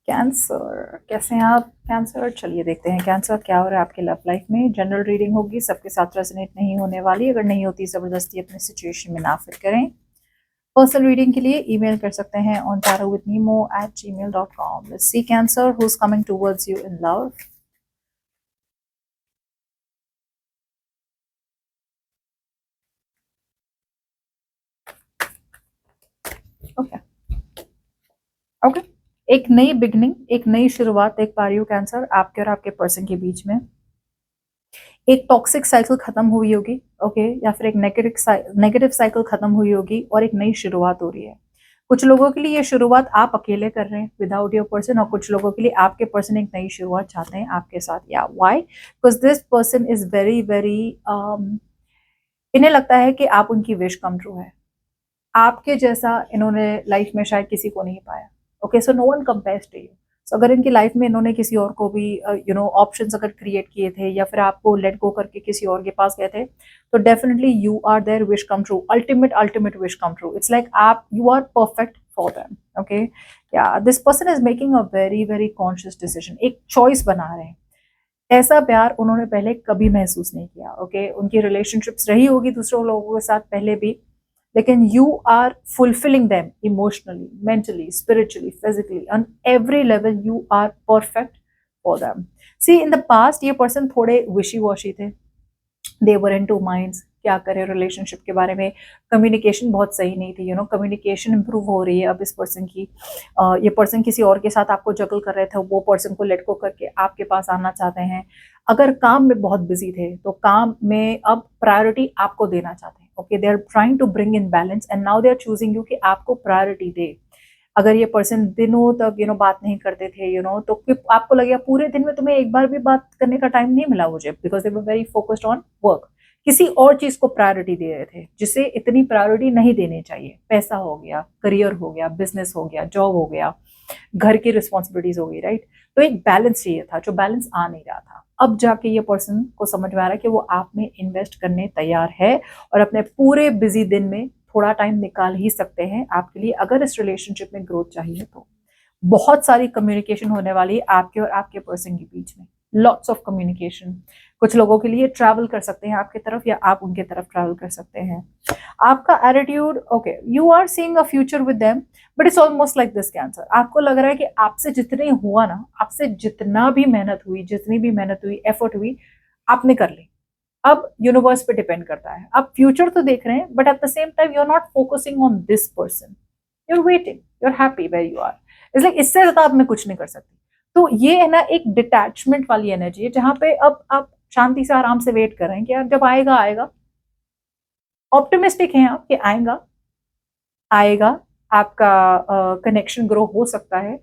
Cancer, कैसे हैं आप कैंसर? चलिए देखते हैं कैंसर क्या हो रहा है आपके लव लाइफ में। जनरल रीडिंग होगी, सबके साथ रेजोनेट नहीं होने वाली। अगर नहीं होती ज़बरदस्ती अपने सिचुएशन में ना फिट करें। पर्सनल रीडिंग के लिए ईमेल कर सकते हैं on tarotwithnemo@gmail.com। Let's see Cancer, who's coming towards you in love. Okay, okay. एक नई बिगनिंग, एक नई शुरुआत देख पा रही हूँ कैंसर, आपके और आपके पर्सन के बीच में। एक टॉक्सिक साइकिल खत्म हुई होगी, ओके, या फिर एक नेगेटिव साइकिल खत्म हुई होगी और एक नई शुरुआत हो रही है। कुछ लोगों के लिए ये शुरुआत आप अकेले कर रहे हैं विदाउट योर पर्सन, और कुछ लोगों के लिए आपके पर्सन एक नई शुरुआत चाहते हैं आपके साथ। या why? Because this person is very very, इन्हें लगता है कि आप उनकी विश कम ट्रू है। आपके जैसा इन्होंने लाइफ में शायद किसी को नहीं पाया। Okay, so no one compares to you. So अगर इनकी लाइफ में इन्होंने किसी और को भी ऑप्शंस अगर क्रिएट किए थे या फिर आपको लेट गो करके किसी और के पास गए थे, तो definitely you are their wish come true, ultimate ultimate wish come true. It's like आप, you are perfect for them. Okay, yeah this person is making a very very conscious decision, एक choice बना रहे हैं। ऐसा प्यार उन्होंने पहले कभी महसूस नहीं किया। ओके, उनकी रिलेशनशिप्स रही होगी दूसरे लोगों के साथ पहले भी, लेकिन you are fulfilling them emotionally, mentally, spiritually, physically, on every level you are perfect for them. See, in the past ये पर्सन थोड़े विशी वॉशी थे, दे वर इन टू माइंड्स, क्या करें रिलेशनशिप के बारे में। कम्युनिकेशन बहुत सही नहीं थी, कम्युनिकेशन इंप्रूव हो रही है अब इस पर्सन की। ये पर्सन किसी और के साथ आपको जगल कर रहे थे, वो पर्सन को लेट गो करके आपके पास आना चाहते हैं। अगर काम में बहुत बिजी थे तो काम में अब प्रायोरिटी आपको देना चाहते हैं। Okay, they are trying to bring in balance and now they are choosing you कि आपको प्रायोरिटी दे। अगर ये पर्सन दिनों तक बात नहीं करते थे, तो आपको लगेगा पूरे दिन में तुम्हें एक बार भी बात करने का टाइम नहीं मिला मुझे, because they were very focused on work. किसी और चीज को प्रायोरिटी दे रहे थे जिसे इतनी प्रायोरिटी नहीं देनी चाहिए। पैसा हो गया, करियर हो गया, बिजनेस हो गया, जॉब हो गया, घर की रिस्पॉन्सिबिलिटीज हो गई, राइट। तो एक बैलेंस चाहिए था, जो बैलेंस आ नहीं रहा था। अब जाके ये पर्सन को समझ में आ रहा है कि वो आप में इन्वेस्ट करने तैयार है और अपने पूरे बिजी दिन में थोड़ा टाइम निकाल ही सकते हैं आपके लिए, अगर इस रिलेशनशिप में ग्रोथ चाहिए तो। बहुत सारी कम्युनिकेशन होने वाली है आपके और आपके पर्सन के बीच में, लॉट्स ऑफ कम्युनिकेशन। कुछ लोगों के लिए ट्रैवल कर सकते हैं आपकी तरफ या आप उनके तरफ ट्रैवल कर सकते हैं। आपका attitude, okay, you are seeing a future with them, but it's almost like this cancer. आपको लग रहा है कि आपसे जितने हुआ ना, आपसे जितना भी मेहनत हुई, जितनी भी मेहनत हुई, एफर्ट हुई, आपने कर ली। अब यूनिवर्स पे डिपेंड करता है। आप फ्यूचर तो देख रहे हैं, but at the same time you are not focusing on this person, you are waiting, you are happy where you are. इसलिए इससे ज्यादा आप में कुछ नहीं कर सकती। तो ये है ना, एक डिटैचमेंट वाली एनर्जी है, जहां पे अब आप शांति से आराम से वेट कर रहे हैं कि यार जब आएगा आएगा। ऑप्टिमिस्टिक हैं आप कि आएगा, आएगा, आपका कनेक्शन ग्रो हो सकता है।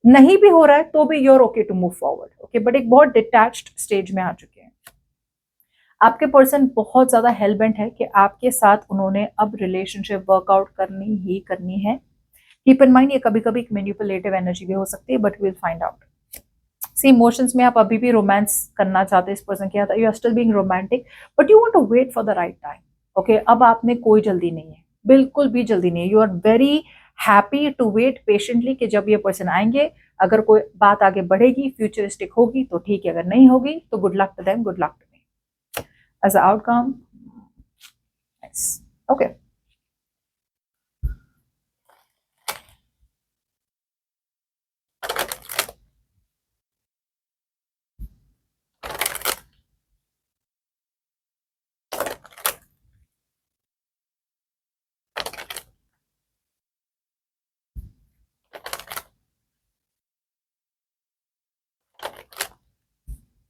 नहीं भी हो रहा है तो भी you're okay to move forward. Okay, but एक बहुत डिटैच्ड स्टेज में आ चुके हैं। आपके पर्सन बहुत ज्यादा हेलबेंट है कि आपके साथ उन्होंने अब रिलेशनशिप वर्कआउट करनी ही करनी है। कीप इन माइंड, ये कभी कभी एक मैनिपुलेटिव एनर्जी भी हो सकती है, but will find out. See, emotions में आप अभी भी रोमांस करना चाहते हैं इस पर्सन के साथ, you are still being romantic, but you want to wait for the right time. Okay, अब आप में कोई जल्दी नहीं है, बिल्कुल भी जल्दी नहीं है। You are very happy to wait patiently कि जब ये पर्सन आएंगे। अगर कोई बात आगे बढ़ेगी, फ्यूचरिस्टिक होगी तो ठीक है, अगर नहीं होगी तो good luck to them, good luck to me as a outcome. Okay,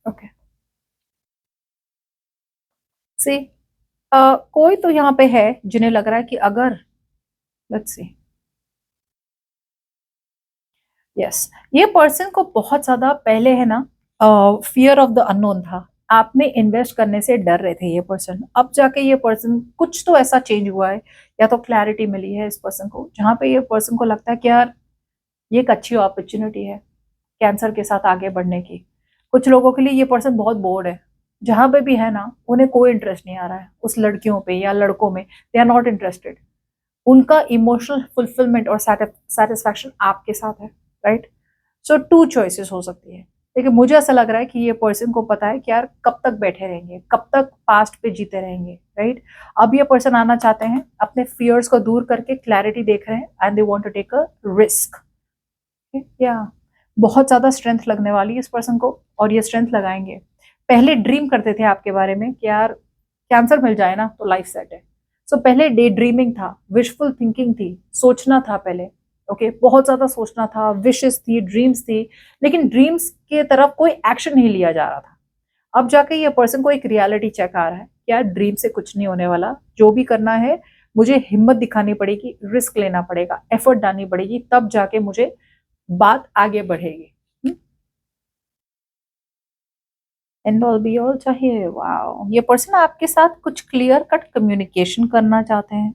okay. See, कोई तो यहाँ पे है जिन्हें लग रहा है कि अगर, लेट्स सी, यस, ये पर्सन को बहुत ज्यादा पहले है ना, फियर ऑफ द अननोन था। आप में इन्वेस्ट करने से डर रहे थे ये पर्सन। अब जाके ये पर्सन, कुछ तो ऐसा चेंज हुआ है, या तो क्लैरिटी मिली है इस पर्सन को, जहां पे ये पर्सन को लगता है कि यार ये एक अच्छी अपॉर्चुनिटी है कैंसर के साथ आगे बढ़ने की। कुछ लोगों के लिए ये पर्सन बहुत बोर्ड है, जहां पे भी है ना, उन्हें कोई इंटरेस्ट नहीं आ रहा है उस लड़कियों पे या लड़कों में, दे आर नॉट इंटरेस्टेड। उनका इमोशनल फुलफिलमेंट और सेटिस्फैक्शन आपके साथ है, राइट। सो टू चॉइसेस हो सकती है, लेकिन मुझे ऐसा लग रहा है कि ये पर्सन को पता है कि यार कब तक बैठे रहेंगे, कब तक पास्ट पे जीते रहेंगे, राइट। अब ये पर्सन आना चाहते हैं, अपने फियर्स को दूर करके क्लैरिटी देख रहे हैं and they want to take a risk. या बहुत ज्यादा स्ट्रेंथ लगने वाली है इस पर्सन को, और ये स्ट्रेंथ लगाएंगे। पहले ड्रीम करते थे आपके बारे में कि यार कैंसर मिल जाए ना तो लाइफ सेट है। सो पहले डे ड्रीमिंग था, विशफुल थिंकिंग थी, सोचना था पहले। ओके, बहुत ज्यादा सोचना था, विशेस थी, ड्रीम्स थी, लेकिन ड्रीम्स के तरफ कोई एक्शन नहीं लिया जा रहा था। अब जाके ये पर्सन को एक रियलिटी चेक आ रहा है कि यार ड्रीम से कुछ नहीं होने वाला, जो भी करना है मुझे हिम्मत दिखानी पड़ेगी, रिस्क लेना पड़ेगा, एफर्ट डालनी पड़ेगी, तब जाके मुझे बात आगे बढ़ेगी। एंड ऑल बी ऑल चाहिए। वाओ, ये पर्सन आपके साथ कुछ क्लियर कट कम्युनिकेशन करना चाहते हैं।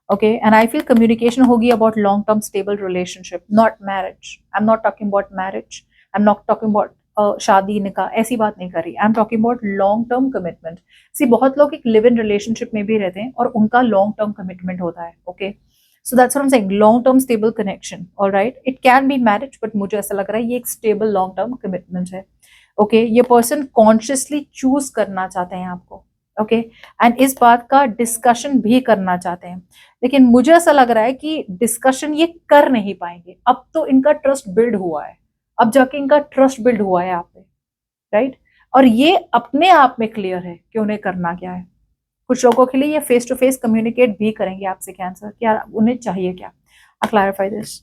Okay, and I feel communication होगी about long term stable relationship, not marriage. I am not talking about marriage, I am not talking about शादी निकाह, ऐसी बात नहीं कर रही। I am talking about long term commitment. See बहुत लोग एक लिव इन रिलेशनशिप में भी रहते हैं और उनका लॉन्ग टर्म कमिटमेंट होता है। Okay, so that's what I am saying, long term stable connection. Alright, it can be marriage, but मुझे ऐसा लग रहा है ये एक स्टेबल लॉन्ग टर्म कमिटमेंट है। ओके, ये पर्सन कॉन्शियसली चूज करना चाहते हैं आपको। ओके, एंड इस बात का डिस्कशन भी करना चाहते हैं, लेकिन मुझे ऐसा लग रहा है कि डिस्कशन ये कर नहीं पाएंगे। अब तो इनका ट्रस्ट बिल्ड हुआ है, अब जाके इनका ट्रस्ट बिल्ड हुआ है आप पे, राइट। और ये अपने आप में क्लियर है कि उन्हें करना क्या है। कुछ लोगों के लिए ये फेस टू फेस कम्युनिकेट भी करेंगे आपसे कैंसर, क्या उन्हें चाहिए क्या। I clarify this.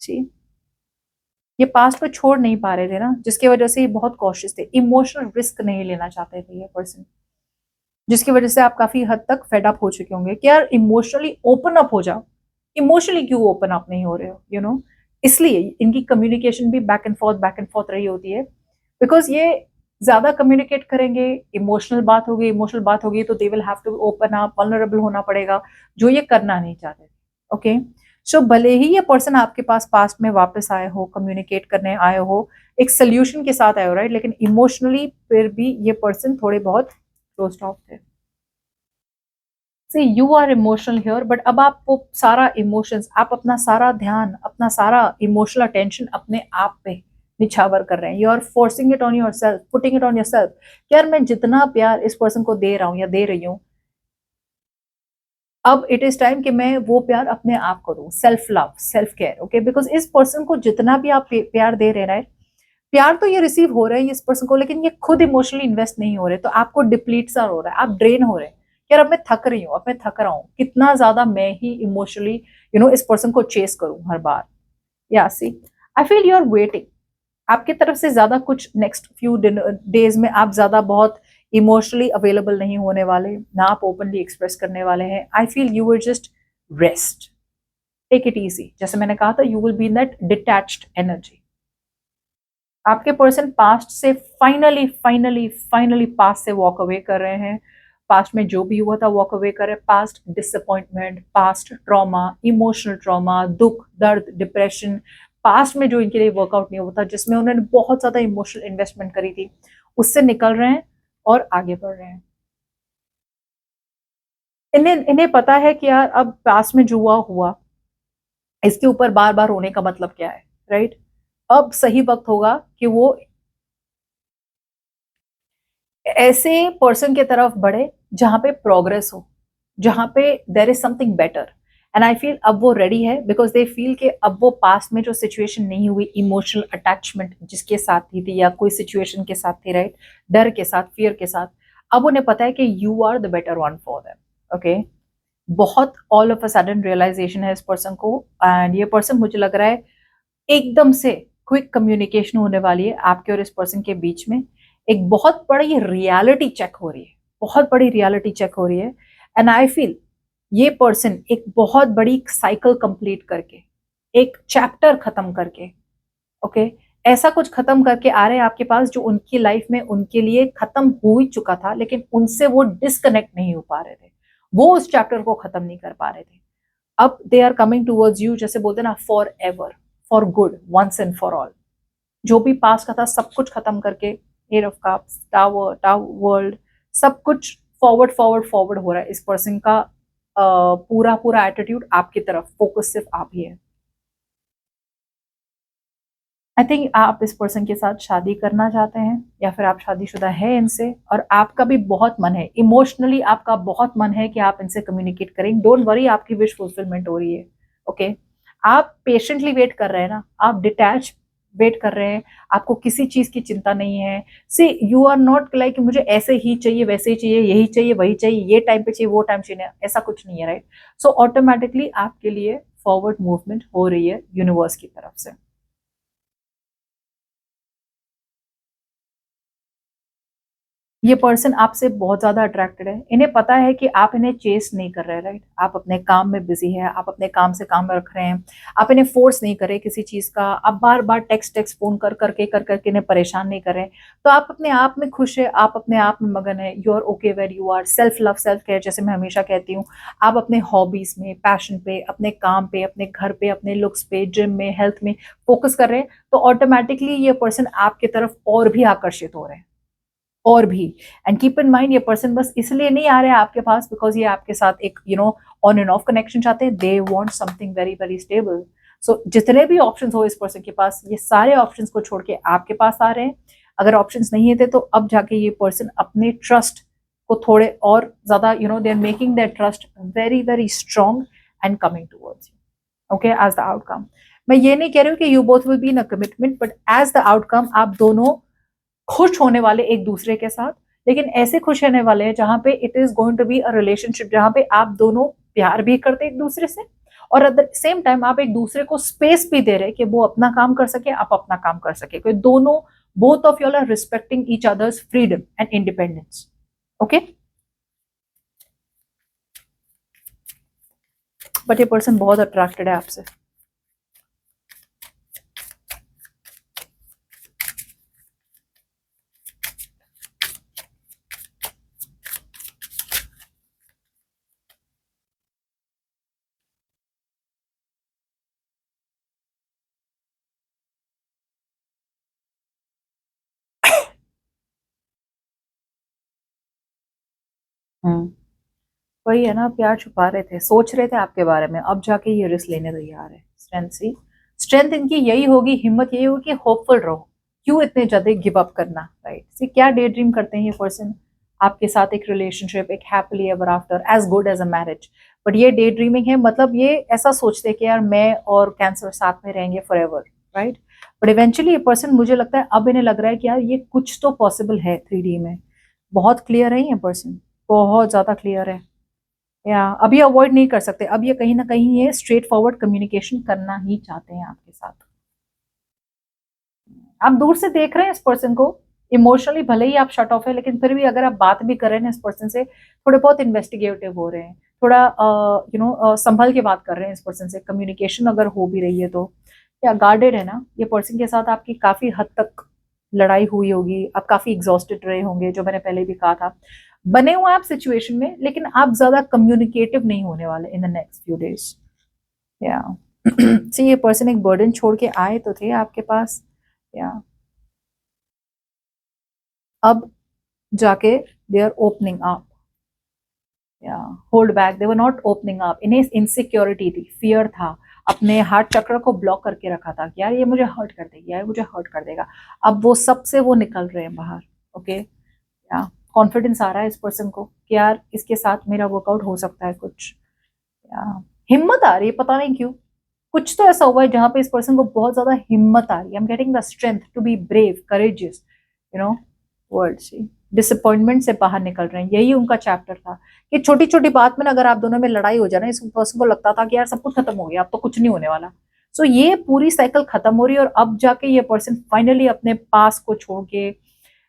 सी, ये पास्ट को छोड़ नहीं पा रहे थे ना, जिसकी वजह से ये बहुत कॉशियस थे, इमोशनल रिस्क नहीं लेना चाहते थे ये पर्सन, जिसकी वजह से आप काफी हद तक फेड अप हो चुके होंगे कि यार इमोशनली ओपन अप हो जाओ। इमोशनली क्यों ओपन अप नहीं हो रहे हो, यू नो। इसलिए इनकी कम्युनिकेशन भी बैक एंड फोर्थ रही होती है, बिकॉज ये ज्यादा कम्युनिकेट करेंगे, इमोशनल बात होगी तो they will have to open up, vulnerable होना पड़ेगा, जो ये करना नहीं चाहते। ओके, सो भले ही ये पर्सन आपके पास पास्ट में वापस आए हो, कम्युनिकेट करने आए हो, एक सोल्यूशन के साथ आए हो, राइट, लेकिन इमोशनली फिर भी ये पर्सन थोड़े बहुत क्लोज्ड ऑफ थे। See, you are emotional here, but अब आप वो सारा इमोशंस, आप अपना सारा ध्यान, अपना सारा इमोशनल अटेंशन अपने आप पे निछावर कर रहे हैं। You are forcing it on yourself, putting it on yourself. यार मैं जितना प्यार इस पर्सन को दे रहा हूँ या दे रही हूँ, अब इट इज टाइम कि मैं वो प्यार अपने आप को दूं, self love, self care. Okay, because इस पर्सन को जितना भी आप प्यार दे रहे हैं, प्यार तो ये रिसीव हो रहा है इस पर्सन को, लेकिन ये खुद इमोशनली इन्वेस्ट नहीं हो रहे, तो आपको डिप्लीट सा हो रहा है, आप ड्रेन हो रहे हैं। यार अब मैं थक रही हूँ, अब मैं थक रहा हूँ, कितना ज्यादा मैं ही इमोशनली इस पर्सन को चेस करूं हर बार। Yeah see, I feel you are waiting, आपकी तरफ से ज्यादा कुछ नेक्स्ट फ्यू डेज में आप ज्यादा बहुत इमोशनली अवेलेबल नहीं होने वाले, ना आप ओपनली एक्सप्रेस करने वाले हैं। I feel you will just rest, take it easy. जैसे मैंने कहा था, you will be in that detached energy. आपके पर्सन पास्ट से फाइनली फाइनली फाइनली पास्ट से वॉक अवे कर रहे हैं। पास्ट में जो भी हुआ था वॉक अवे कर रहे हैं। Past disappointment, past trauma, emotional trauma, दुख, दर्द, डिप्रेशन, पास्ट में जो इनके लिए वर्कआउट नहीं हुआ था, जिसमें उन्होंने बहुत ज्यादा इमोशनल इन्वेस्टमेंट करी थी, उससे निकल रहे हैं और आगे बढ़ रहे हैं। इन्हें इन्हें पता है कि यार अब पास्ट में जो हुआ हुआ, इसके ऊपर बार बार रोने का मतलब क्या है, राइट। अब सही वक्त होगा कि वो ऐसे पर्सन की तरफ बढ़े जहां पे प्रोग्रेस हो, जहां पे there is something better. And I feel अब वो रेडी है, बिकॉज दे फील कि अब वो पास्ट में जो सिचुएशन नहीं हुई, इमोशनल अटैचमेंट जिसके साथ थी या कोई सिचुएशन के साथ थी, राइट, डर के साथ, फियर के साथ, अब उन्हें पता है कि you are the better one for them. Okay, बहुत all of a sudden realisation है इस पर्सन को, एंड ये पर्सन मुझे लग रहा है एकदम से क्विक कम्युनिकेशन होने वाली है आपके और इस पर्सन के बीच में। एक बहुत बड़ी रियलिटी चेक हो रही है, बहुत बड़ी रियलिटी चेक हो रही है। एंड आई फील ये पर्सन एक बहुत बड़ी साइकिल कंप्लीट करके, एक चैप्टर खत्म करके, ओके, ऐसा कुछ खत्म करके आ रहे हैं आपके पास जो उनकी लाइफ में उनके लिए खत्म हो ही चुका था, लेकिन उनसे वो डिस्कनेक्ट नहीं हो पा रहे थे, वो उस चैप्टर को खत्म नहीं कर पा रहे थे। अब they are coming towards you, जैसे बोलते हैं ना, forever, for good, once and for all. जो भी पास का था सब कुछ खत्म करके, eight of cups, tower, world, सब कुछ फॉरवर्ड फॉरवर्ड फॉरवर्ड हो रहा है। इस पर्सन का पूरा पूरा एटीट्यूड आपकी तरफ, फोकस सिर्फ आप ही है। आई थिंक आप इस पर्सन के साथ शादी करना चाहते हैं या फिर आप शादीशुदा है इनसे, और आपका भी बहुत मन है, इमोशनली आपका बहुत मन है कि आप इनसे कम्युनिकेट करें। डोंट वरी, आपकी विश फुलफिलमेंट हो रही है। ओके आप पेशेंटली वेट कर रहे हैं ना, आप डिटैच वेट कर रहे हैं, आपको किसी चीज की चिंता नहीं है। सी यू आर नॉट लाइक मुझे ऐसे ही चाहिए, वैसे ही चाहिए, यही चाहिए, वही चाहिए, ये टाइम पे चाहिए, वो टाइम चाहिए, ऐसा कुछ नहीं है, राइट। सो ऑटोमेटिकली आपके लिए फॉरवर्ड मूवमेंट हो रही है यूनिवर्स की तरफ से। ये पर्सन आपसे बहुत ज्यादा अट्रैक्टेड है, इन्हें पता है कि आप इन्हें चेस नहीं कर रहे, राइट। आप अपने काम में बिजी है, आप अपने काम से काम में रख रहे हैं, आप इन्हें फोर्स नहीं कर रहे किसी चीज का, आप बार बार टेक्स्ट टेक्स्ट फोन कर करके इन्हें परेशान नहीं कर रहे। तो आप अपने आप में खुश है, आप अपने आप में मगन है, you are okay where you are. Self love self care, जैसे मैं हमेशा कहती हूँ, आप अपने हॉबीज में, पैशन पे, अपने काम पे, अपने घर पे, अपने लुक्स पे, जिम में, हेल्थ में फोकस कर रहे हैं, तो ऑटोमेटिकली ये पर्सन आपकी तरफ और भी आकर्षित हो रहे हैं, और भी। एंड कीप इन माइंड, ये पर्सन बस इसलिए नहीं आ रहे हैं आपके पास बिकॉज ये आपके साथ एक ऑन एंड ऑफ कनेक्शन चाहते हैं, they want something very very stable. So जितने भी ऑप्शंस हो इस पर्सन के पास, ये सारे ऑप्शंस को छोड़ के आपके पास आ रहे हैं। अगर ऑप्शंस नहीं थे तो अब जाके ये पर्सन अपने ट्रस्ट को थोड़े और ज्यादा they are making their trust very very strong and coming towards you, okay, as the outcome. मैं ये नहीं कह रही हूँ कि you both will be in a commitment, but as the outcome आप दोनों खुश होने वाले एक दूसरे के साथ, लेकिन ऐसे खुश होने वाले हैं जहां पे it is going to be a relationship जहां पे आप दोनों प्यार भी करते एक दूसरे से, और एट द सेम टाइम आप एक दूसरे को स्पेस भी दे रहे हैं कि वो अपना काम कर सके, आप अपना काम कर सके, क्योंकि दोनों, both of you are respecting each other's freedom and independence. Okay, but ये पर्सन बहुत अट्रैक्टेड है आपसे। हम्म, वही है ना, प्यार छुपा रहे थे, सोच रहे थे आपके बारे में, अब जाके ये रिस्क लेने तैयार है। स्ट्रेंथ सी, स्ट्रेंथ इनकी यही होगी, हिम्मत यही होगी कि होपफुल रहो, क्यों इतने ज्यादा गिव अप करना, राइट। सी क्या डे ड्रीम करते हैं ये पर्सन आपके साथ, एक रिलेशनशिप, एक happily ever after as good as a marriage. But ये डे ड्रीमिंग है, मतलब ये ऐसा सोचते हैं कि यार मैं और कैंसर साथ में रहेंगे for ever, right. But eventually ये पर्सन, मुझे लगता है अब इन्हें लग रहा है कि यार ये कुछ तो पॉसिबल है 3D में। बहुत क्लियर है ये पर्सन, बहुत ज्यादा क्लियर है। या अभी अवॉइड नहीं कर सकते, अब ये कहीं ना कहीं ये स्ट्रेट फॉरवर्ड कम्युनिकेशन करना ही चाहते हैं आपके साथ। आप दूर से देख रहे हैं इस पर्सन को, इमोशनली भले ही आप शट ऑफ है, लेकिन फिर भी अगर आप बात भी कर रहे हैं इस पर्सन से, थोड़े बहुत इन्वेस्टिगेटिव हो रहे हैं, थोड़ा संभल के बात कर रहे हैं इस पर्सन से, कम्युनिकेशन अगर हो भी रही है तो। या गार्डेड है ना, ये पर्सन के साथ आपकी काफी हद तक लड़ाई हुई होगी, आप काफी एग्जॉस्टेड रहे होंगे, जो मैंने पहले भी कहा था। बने हुए हैं आप सिचुएशन में, लेकिन आप ज्यादा कम्युनिकेटिव नहीं होने वाले in the next few days. या सी ये पर्सन एक बर्डन छोड़ के आए तो थे आपके पास, या अब जाके दे आर ओपनिंग अप, या hold back, they were not opening up, इन्हें इनसिक्योरिटी थी, फियर था, अपने हार्ट चक्र को ब्लॉक करके रखा था कि यार ये मुझे हर्ट कर देगी, यार मुझे हर्ट कर देगा। अब वो सबसे वो निकल रहे हैं बाहर। ओके, या कॉन्फिडेंस आ रहा है इस पर्सन को कि यार इसके साथ मेरा वर्कआउट हो सकता है कुछ, या हिम्मत आ रही है, पता नहीं क्यों, कुछ तो ऐसा हुआ है जहां पे इस पर्सन को बहुत ज्यादा हिम्मत आ रही है। I am getting the strength to be brave, courageous, worthy. Disappointment से बाहर निकल रहे हैं, यही उनका चैप्टर था कि छोटी छोटी बात में अगर आप दोनों में लड़ाई हो जाए ना, इस पर्सन को लगता था कि यार सब कुछ खत्म हो गया, अब तो कुछ नहीं होने वाला। सो ये पूरी साइकिल खत्म हो रही है, और अब जाके ये पर्सन फाइनली अपने पास को छोड़ के,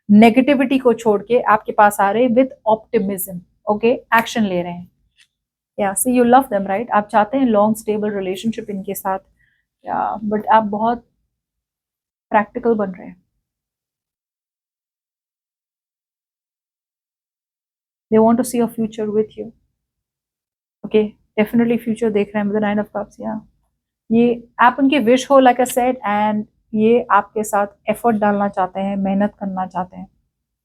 नेगेटिविटी को छोड़ के आपके पास आ रहे हैं विद ऑप्टिमिज्म। ओके, एक्शन ले रहे हैं। या सी यू लव देम, राइट, आप चाहते हैं लॉन्ग स्टेबल रिलेशनशिप इनके साथ, या बट आप बहुत प्रैक्टिकल बन रहे हैं। They want to see a future with you. Okay, definitely future देख रहे हैं विद द 9 ऑफ कप्स। या ये आप उनकी विश हो, लाइक आई सेड, एंड ये आपके साथ एफर्ट डालना चाहते हैं, मेहनत करना चाहते हैं।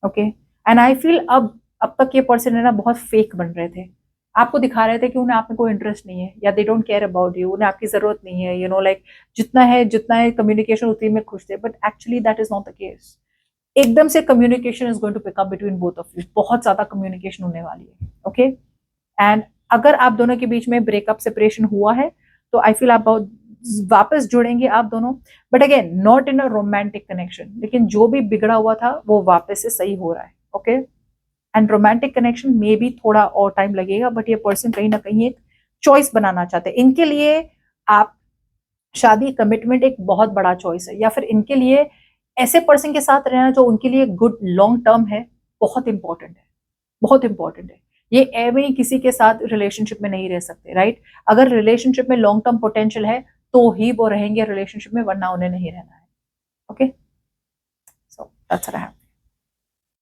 ओके, एंड आई फील अब तक ये पर्सन है ना बहुत फेक बन रहे थे, आपको दिखा रहे थे कि उन्हें आप में कोई इंटरेस्ट नहीं है, या they don't care about you, उन्हें आपकी जरूरत नहीं है, लाइक जितना है कम्युनिकेशन उतनी में खुश थे, but actually that is not the case. एकदम से communication is going to pick up between both of you, बहुत ज्यादा कम्युनिकेशन होने वाली है, ओके। एंड अगर आप दोनों के बीच में ब्रेकअप सेपरेशन हुआ है तो आई फील आप वापस जुड़ेंगे आप दोनों, but again not in a romantic connection, लेकिन जो भी बिगड़ा हुआ था वो वापस से सही हो रहा है, ओके। एंड रोमांटिक कनेक्शन में भी थोड़ा और टाइम लगेगा, बट ये पर्सन कहीं ना कहीं एक चॉइस बनाना चाहते हैं। इनके लिए आप शादी कमिटमेंट एक बहुत बड़ा चॉइस है, या फिर इनके लिए ऐसे पर्सन के साथ रहना जो उनके लिए गुड लॉन्ग टर्म है, बहुत इंपॉर्टेंट है, बहुत इंपॉर्टेंट है। ये एवं ही किसी के साथ रिलेशनशिप में नहीं रह सकते, राइट। अगर रिलेशनशिप में लॉन्ग टर्म पोटेंशियल है तो ही वो रहेंगे रिलेशनशिप में, वरना उन्हें नहीं रहना है, okay. So that's what I have.